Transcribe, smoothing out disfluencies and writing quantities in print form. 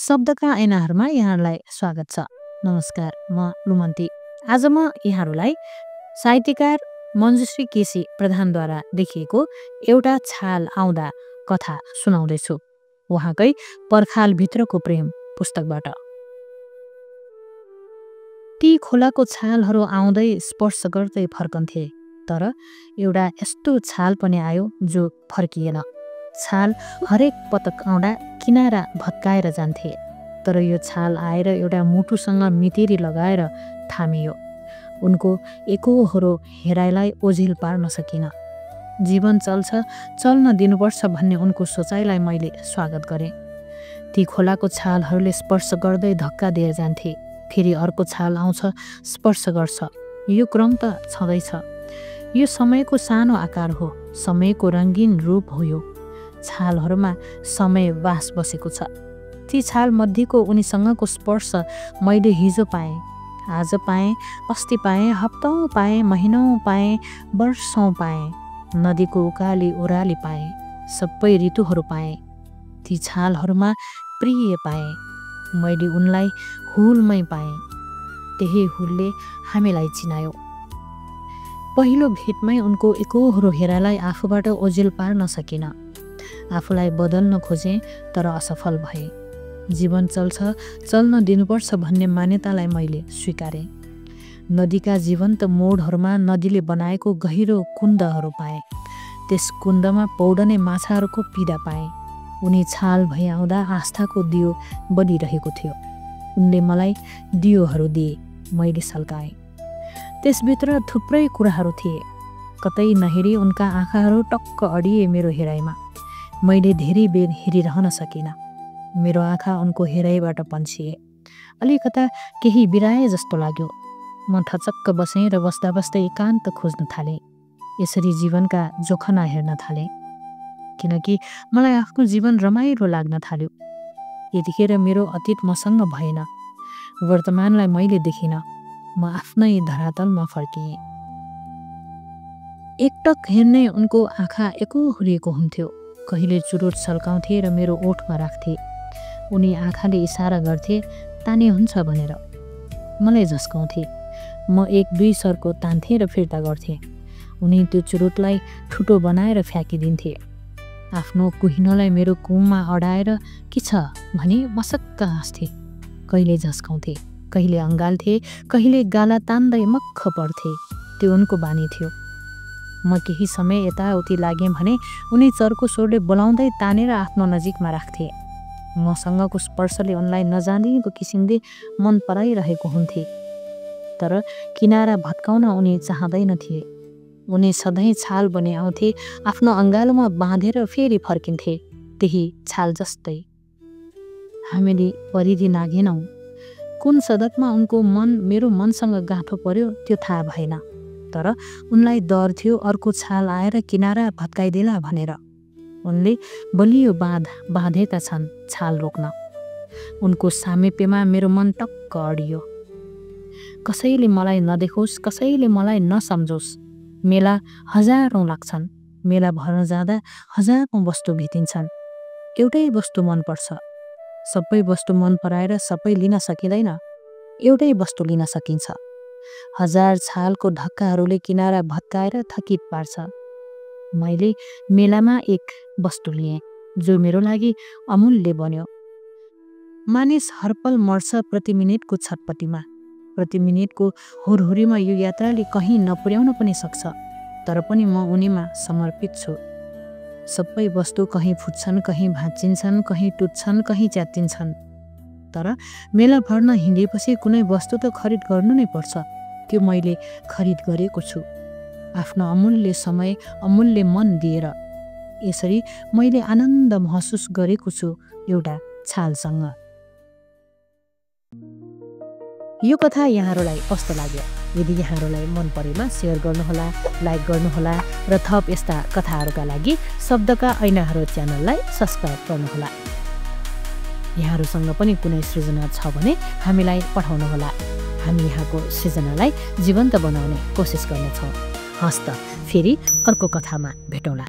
शब्दका ऐनाहरूमा यहाँहरूलाई स्वागत छ। नमस्कार, म लुमन्ती। आज म यहाँहरूलाई साहित्यकार मञ्जुश्री केसी प्रधानद्वारा लेखिएको एउटा छाल आउँदा कथा सुनाउँदैछु, उहाँकै पर्खालभित्रको प्रेम पुस्तकबाट। ती खोलाको छालहरू आउँदै स्पर्श गर्दै फर्कन्थे, तर एउटा यस्तो छाल पनि आयो जो फर्किएन। छाल हरेक पटक आउँदा किनारा भत्काएर जान्थे, तर यो छाल आएर एउटा मुटुसँग मितेरी लगाएर थामियो। उनको एकहोरो हेराइलाई ओझेल पार्न सकिन। जीवन चल्छ, चल्न दिनुपर्छ भन्ने उनको सोचाइलाई मैले स्वागत गरेँ। ती खोलाको छालहरूले स्पर्श गर्दै धक्का दिएर जान्थे, फेरि अर्को छाल आउँछ, स्पर्श गर्छ। यो क्रम त छँदैछ। यो समयको सानो आकार हो, समयको रङ्गीन रूप हो। यो छालहरूमा समय वास बसेको छ। ती छाल मध्येको उनीसँगको स्पर्श मैले हिजो पाएँ, आज पाएँ, अस्ति पाएँ, हप्तौँ पाएँ, महिनौँ पाएँ, वर्षौँ पाएँ। नदीको उकाली ओह्राली पाएँ, सबै ऋतुहरू पाएँ। ती छालहरूमा प्रिय पाएँ। मैले उनलाई हुलमै पाएँ, त्यही हुलले हामीलाई चिनायो। पहिलो भेटमै उनको एकहोरो हेरालाई आफूबाट ओझेल पार्न सकिन। आफूलाई बदल्न खोजेँ, तर असफल भएँ। जीवन चल्छ, चल्न दिनुपर्छ भन्ने मान्यतालाई मैले स्वीकारेँ। नदीका जीवन्त मोडहरूमा नदीले बनाएको गहिरो कुण्डहरू पाएँ। त्यस कुण्डमा पौडने माछाहरूको पीडा पाएँ। उनी छाल भई आउँदा आस्थाको दियो बलिरहेको थियो। उनले मलाई दियोहरू दिए, मैले सल्काएँ। त्यसभित्र थुप्रै कुराहरू थिए। कतै नहेरी उनका आँखाहरू टक्क अडिए मेरो हेराइमा। मैले धेरै बेर हेरिरहन सकिनँ। मेरो आँखा उनको हेराइबाट पन्छिए। अलिकता केही बिराए जस्तो लाग्यो। म ठचक्क बसेँ र बस्दा बस्दै एकान्त खोज्न थालेँ। यसरी जीवनका जोखना हेर्न थालेँ, किनकि मलाई आफ्नो जीवन रमाइलो लाग्न थाल्यो। यतिखेर मेरो अतीत मसँग भएन, वर्तमानलाई मैले देखिनँ। म आफ्नै धरातलमा फर्किएँ। एकटक हेर्ने उनको आँखा एकहोरिएको हुन्थ्यो। कहिले चुरोट सल्काउँथे र मेरो ओठमा राख्थे। उनी आँखाले इसारा गर्थे, ताने हुन्छ भनेर। मलाई झस्काउँथे। म एक दुई सर्को तान्थे र फिर्ता गर्थे। उनी त्यो चुरोटलाई ठुटो बनाएर फ्याँकिदिन्थे। आफ्नो कुहिनोलाई मेरो कुममा अडाएर के छ भनी मसक्क हाँस्थे। कहिले झस्काउँथे, कहिले अँगाल्थे, कहिले गाला तान्दै मक्ख पर्थे। त्यो उनको बानी थियो। म केही समय यताउति लागेँ भने उनी चर्को स्वरले बोलाउँदै तानेर आफ्नो नजिकमा राख्थे। मसँगको स्पर्शले उनलाई नजानिएको किसिमले मन पराइरहेको हुन्थे, तर किनारा भत्काउन उनी चाहँदैनथे। उनी सधैँ छाल बने आउँथे, आफ्नो अँगालोमा बाँधेर फेरि फर्किन्थे, त्यही छाल जस्तै। हामीले परिधि नाघेनौँ। कुन सदकमा उनको मन मेरो मनसँग गाँठो पर्यो त्यो थाहा भएन, तर उनलाई डर थियो अर्को छाल आएर किनारा भत्काइदेला भनेर। उनले बलियो बाँधेका छन् छाल रोक्न। उनको सामिप्यमा मेरो मन टक्क अडियो। कसैले मलाई नदेखोस्, कसैले मलाई नसम्झोस्। मेला हजारौँ लाग्छन्। मेला भर्न जाँदा हजारौँ वस्तु भेटिन्छन्। एउटै वस्तु मनपर्छ। सबै वस्तु मन पराएर सबै लिन सकिँदैन, एउटै वस्तु लिन सकिन्छ। हजार छालको धक्काहरूले किनारा भत्काएर थकित पार्छ। मैले मेलामा एक वस्तु लिएँ जो मेरो लागि अमूल्य बन्यो। मानिस हरपल मर्छ प्रति मिनेटको छटपटीमा, प्रति मिनेटको हुरहुरीमा। यो यात्राले कहीँ नपुर्याउन पनि सक्छ, तर पनि म उनीमा समर्पित छु। सबै वस्तु कहीँ फुट्छन्, कहीँ भाँचिन्छन्, कहीँ टुट्छन्, कहीँ च्यात्तिन्छन्, तर मेला भर्न हिँडेपछि कुनै वस्तु त खरिद गर्नु नै पर्छ। त्यो मैले खरिद गरेको छु, आफ्नो अमूल्य समय, अमूल्य मन दिएर। यसरी मैले आनन्द महसुस गरेको छु एउटा छालसँग। यो कथा यहाँहरूलाई कस्तो लाग्यो? यदि यहाँहरूलाई मन परेमा सेयर गर्नुहोला, लाइक गर्नुहोला र थप यस्ता कथाहरूका लागि शब्दका ऐनाहरू च्यानललाई सब्स्क्राइब गर्नुहोला। यहाँहरूसँग पनि कुनै सृजना छ भने हामीलाई पठाउनुहोला। हामी यहाँको सृजनालाई जीवन्त बनाउने कोसिस गर्नेछौँ। हस्त फेरि अर्को कथामा भेटौँला।